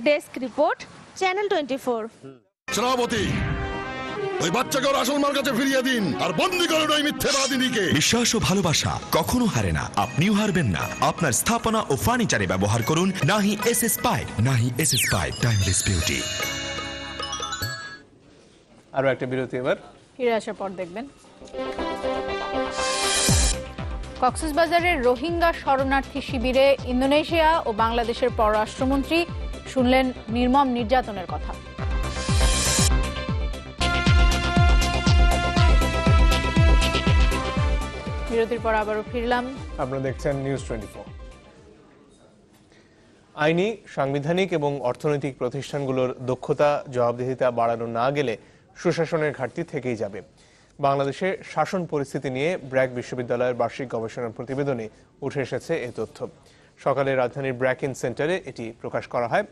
Desk report, channel 24। Srabanti, ওই বাচ্চাকে ওর আসল মার কাছে ফিরিয়ে দিন আর বন্দি করুন ওই মিথ্যেবাদিনীকে। বিশ্বাস ও ভালোবাসা কখনো হারে না, আপনিও হারবেন না। আপনার স্থাপনা ও ফার্নিচারে ব্যবহার করুন নাহি এসএস পাইপ। নাহি এসএস পাইপ, টাইমলেস বিউটি। আরো একটা বিরতি, এবার ফিরে আসার পর দেখবেন কক্সবাজারের রোহিঙ্গা শরণার্থী শিবিরে ইন্দোনেশিয়া ও বাংলাদেশের পররাষ্ট্রমন্ত্রী শুনলেন নির্মম নির্যাতনের কথা। বিরতির পর আবারও ফিরলাম। আপনারা দেখছেন নিউজ 24। আইনি, সাংবিধানিক এবং অর্থনৈতিক প্রতিষ্ঠানগুলোর দক্ষতা, জবাবদিহিতা বাড়ানো না গেলে সুশাসনের ঘাটতি থেকেই যাবে। বাংলাদেশের শাসন পরিস্থিতি নিয়ে ব্র্যাক বিশ্ববিদ্যালয়ের বার্ষিক গবেষণা প্রতিবেদনে উঠে এসেছে এ তথ্য। সকালে রাজধানীর ব্র্যাক ইন সেন্টারে এটি প্রকাশ করা হয়।